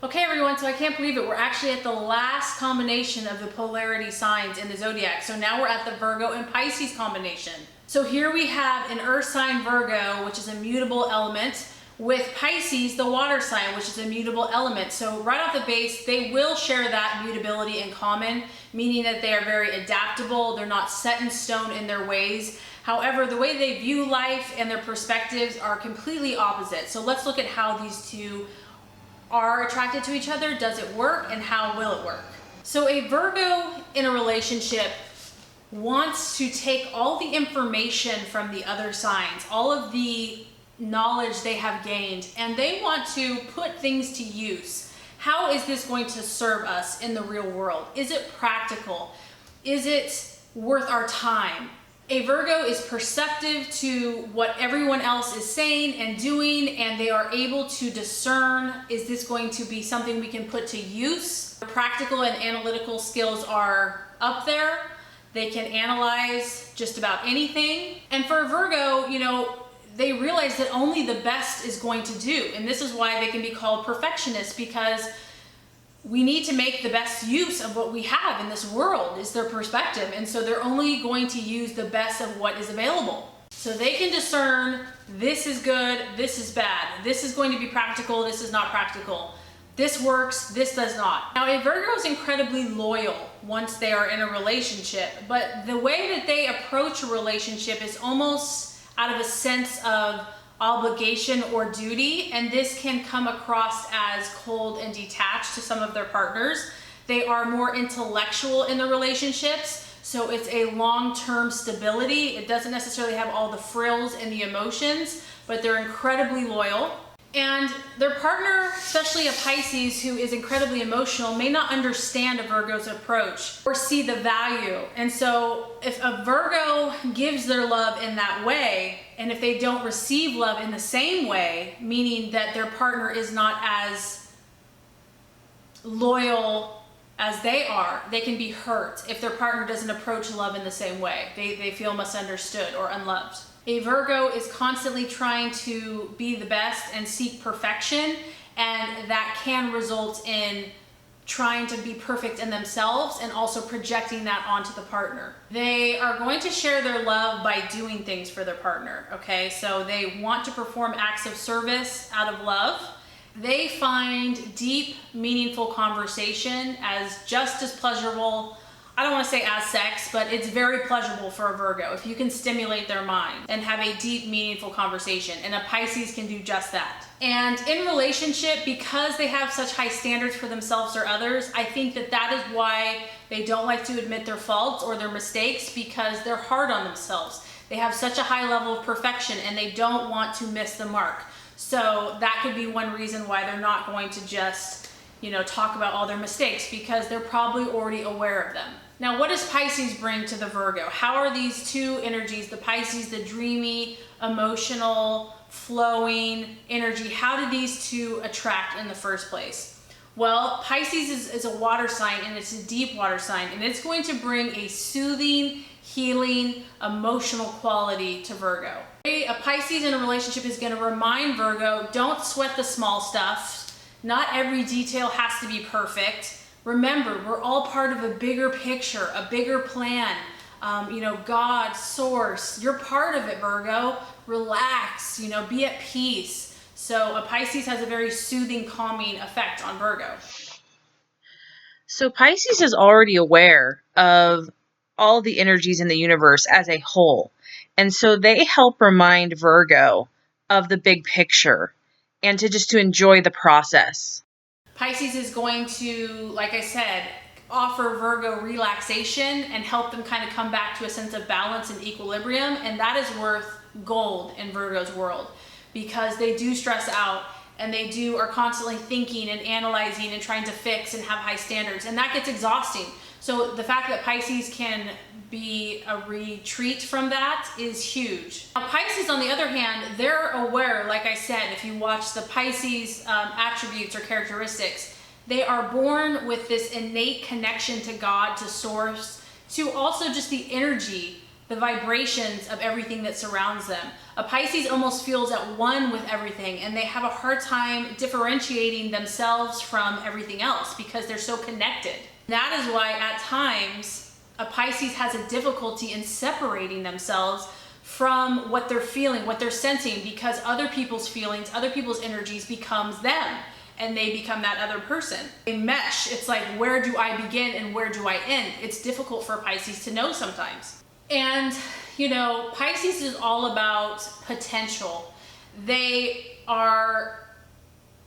Okay everyone, so I can't believe it. We're actually at the last combination of the polarity signs in the Zodiac. So now we're at the Virgo and Pisces combination. So here we have an earth sign Virgo, which is a mutable element, with Pisces, the water sign, which is a mutable element. So right off the base, they will share that mutability in common, meaning that they are very adaptable. They're not set in stone in their ways. However, the way they view life and their perspectives are completely opposite. So let's look at how these two are attracted to each other. Does it work, and how will it work? So a Virgo in a relationship wants to take all the information from the other signs, all of the knowledge they have gained, and they want to put things to use. How is this going to serve us in the real world? Is it practical? Is it worth our time? A Virgo is perceptive to what everyone else is saying and doing, and they are able to discern, is this going to be something we can put to use? Their practical and analytical skills are up there. They can analyze just about anything. And for a Virgo, they realize that only the best is going to do. And this is why they can be called perfectionists, because we need to make the best use of what we have in this world, is their perspective. And so they're only going to use the best of what is available. So they can discern, this is good, this is bad. This is going to be practical, this is not practical. This works, this does not. Now, a Virgo is incredibly loyal once they are in a relationship, but the way that they approach a relationship is almost out of a sense of obligation or duty, and this can come across as cold and detached to some of their partners. They are more intellectual in the relationships, so it's a long-term stability. It doesn't necessarily have all the frills and the emotions, but they're incredibly loyal. And their partner, especially a Pisces who is incredibly emotional, may not understand a Virgo's approach or see the value. And so if a Virgo gives their love in that way, and if they don't receive love in the same way, meaning that their partner is not as loyal as they are, they can be hurt if their partner doesn't approach love in the same way. They feel misunderstood or unloved. A Virgo is constantly trying to be the best and seek perfection, and that can result in trying to be perfect in themselves and also projecting that onto the partner. They are going to share their love by doing things for their partner, okay? So they want to perform acts of service out of love. They find deep, meaningful conversation as just as pleasurable. I don't want to say as sex, but it's very pleasurable for a Virgo if you can stimulate their mind and have a deep, meaningful conversation. And a Pisces can do just that. And in relationship, because they have such high standards for themselves or others, I think that that is why they don't like to admit their faults or their mistakes, because they're hard on themselves. They have such a high level of perfection and they don't want to miss the mark. So that could be one reason why they're not going to just, talk about all their mistakes, because they're probably already aware of them. Now, what does Pisces bring to the Virgo? How are these two energies, the Pisces, the dreamy, emotional, flowing energy, how do these two attract in the first place? Well, Pisces is a water sign, and it's a deep water sign, and it's going to bring a soothing, healing, emotional quality to Virgo. A Pisces in a relationship is going to remind Virgo, don't sweat the small stuff. Not every detail has to be perfect. Remember, we're all part of a bigger picture, a bigger plan. God, source, you're part of it, Virgo. Relax, be at peace. So a Pisces has a very soothing, calming effect on Virgo. So Pisces is already aware of all the energies in the universe as a whole. And so they help remind Virgo of the big picture and to enjoy the process. Pisces is going to, like I said, offer Virgo relaxation and help them kind of come back to a sense of balance and equilibrium. And that is worth gold in Virgo's world, because they do stress out and they are constantly thinking and analyzing and trying to fix and have high standards. And that gets exhausting. So the fact that Pisces can be a retreat from that is huge. Now, Pisces, on the other hand, they're aware, like I said, if you watch the Pisces attributes or characteristics, they are born with this innate connection to God, to source, to also just the energy the vibrations of everything that surrounds them. A Pisces almost feels at one with everything, and they have a hard time differentiating themselves from everything else because they're so connected. That is why at times a Pisces has a difficulty in separating themselves from what they're feeling, what they're sensing, because other people's feelings, other people's energies becomes them, and they become that other person. They mesh. It's like, where do I begin and where do I end? It's difficult for Pisces to know sometimes. And, you know, Pisces is all about potential. They are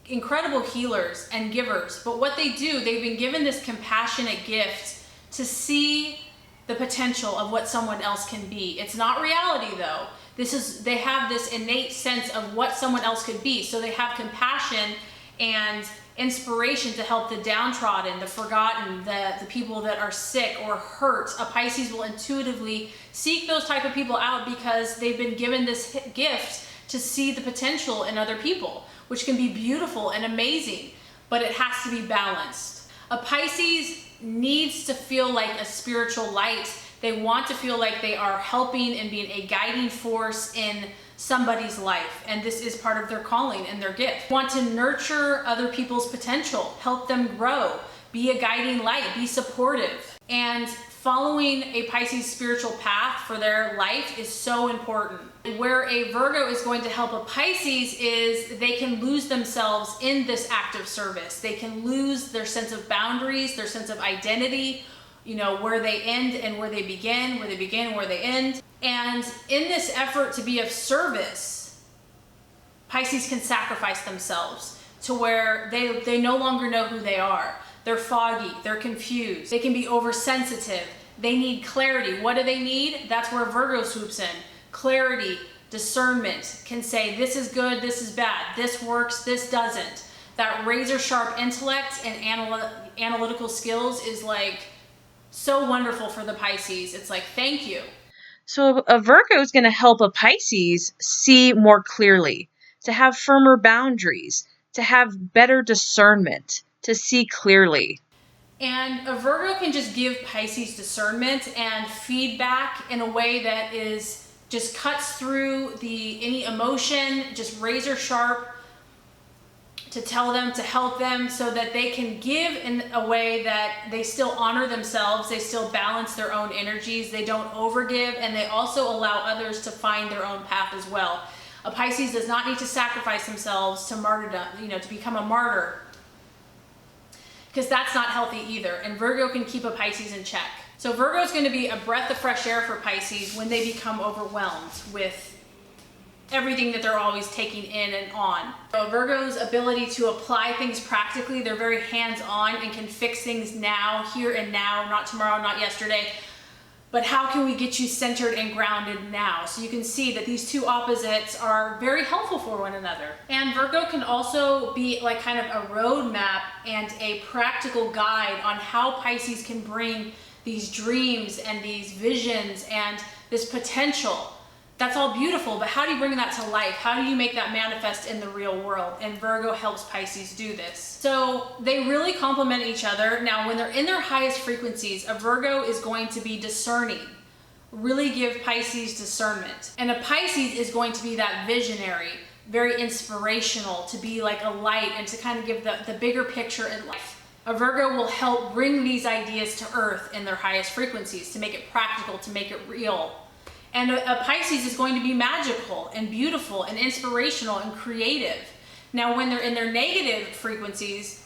incredible healers and givers, but what they do, they've been given this compassionate gift to see the potential of what someone else can be. It's not reality though. They have this innate sense of what someone else could be. So they have compassion and inspiration to help the downtrodden, the forgotten, the people that are sick or hurt. A Pisces will intuitively seek those type of people out because they've been given this gift to see the potential in other people, which can be beautiful and amazing, but it has to be balanced. A Pisces needs to feel like a spiritual light. They want to feel like they are helping and being a guiding force in somebody's life, and this is part of their calling and their gift. They want to nurture other people's potential, help them grow, be a guiding light, be supportive. And following a Pisces spiritual path for their life is so important. Where a Virgo is going to help a Pisces is they can lose themselves in this act of service. They can lose their sense of boundaries, their sense of identity, you know, where they end and where they begin, where they begin, where they end. And in this effort to be of service, Pisces can sacrifice themselves to where they no longer know who they are. They're foggy, they're confused, they can be oversensitive, they need clarity. What do they need? That's where Virgo swoops in. Clarity, discernment, can say this is good, this is bad, this works, this doesn't. That razor sharp intellect and analytical skills is like so wonderful for the Pisces. It's like, thank you. So a Virgo is going to help a Pisces see more clearly, to have firmer boundaries, to have better discernment, to see clearly. And a Virgo can just give Pisces discernment and feedback in a way that is just cuts through any emotion, just razor sharp, to tell them, to help them, so that they can give in a way that they still honor themselves, they still balance their own energies, they don't overgive, and they also allow others to find their own path as well. A Pisces does not need to sacrifice themselves to martyrdom, you know, to become a martyr, because that's not healthy either. And Virgo can keep a Pisces in check. So Virgo is going to be a breath of fresh air for Pisces when they become overwhelmed with everything that they're always taking in and on. So Virgo's ability to apply things practically, they're very hands-on and can fix things now, here and now, not tomorrow, not yesterday. But how can we get you centered and grounded now? So you can see that these two opposites are very helpful for one another. And Virgo can also be like kind of a roadmap and a practical guide on how Pisces can bring these dreams and these visions and this potential. That's all beautiful, but how do you bring that to life? How do you make that manifest in the real world? And Virgo helps Pisces do this. So they really complement each other. Now, when they're in their highest frequencies, a Virgo is going to be discerning, really give Pisces discernment. And a Pisces is going to be that visionary, very inspirational, to be like a light and to kind of give the bigger picture in life. A Virgo will help bring these ideas to earth in their highest frequencies, to make it practical, to make it real. And a Pisces is going to be magical and beautiful and inspirational and creative. Now, when they're in their negative frequencies,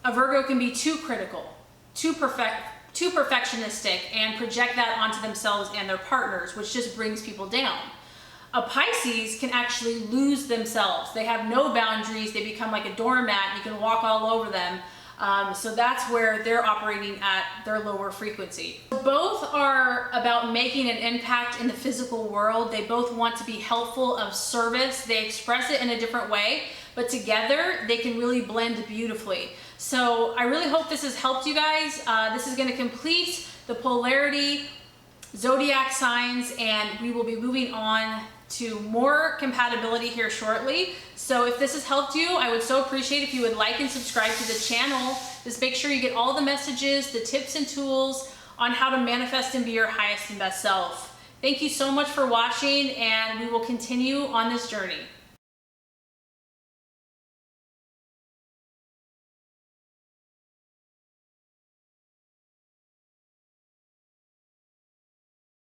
a Virgo can be too critical, too perfectionistic, and project that onto themselves and their partners, which just brings people down. A Pisces can actually lose themselves. They have no boundaries. They become like a doormat. You can walk all over them. So that's where they're operating at their lower frequency. Both are about making an impact in the physical world. They both want to be helpful, of service. They express it in a different way, but together they can really blend beautifully. So I really hope this has helped you guys. This is going to complete the polarity zodiac signs, and we will be moving on to more compatibility here shortly. So if this has helped you, I would so appreciate if you would like and subscribe to the channel. Just make sure you get all the messages, the tips and tools on how to manifest and be your highest and best self. Thank you so much for watching, and we will continue on this journey.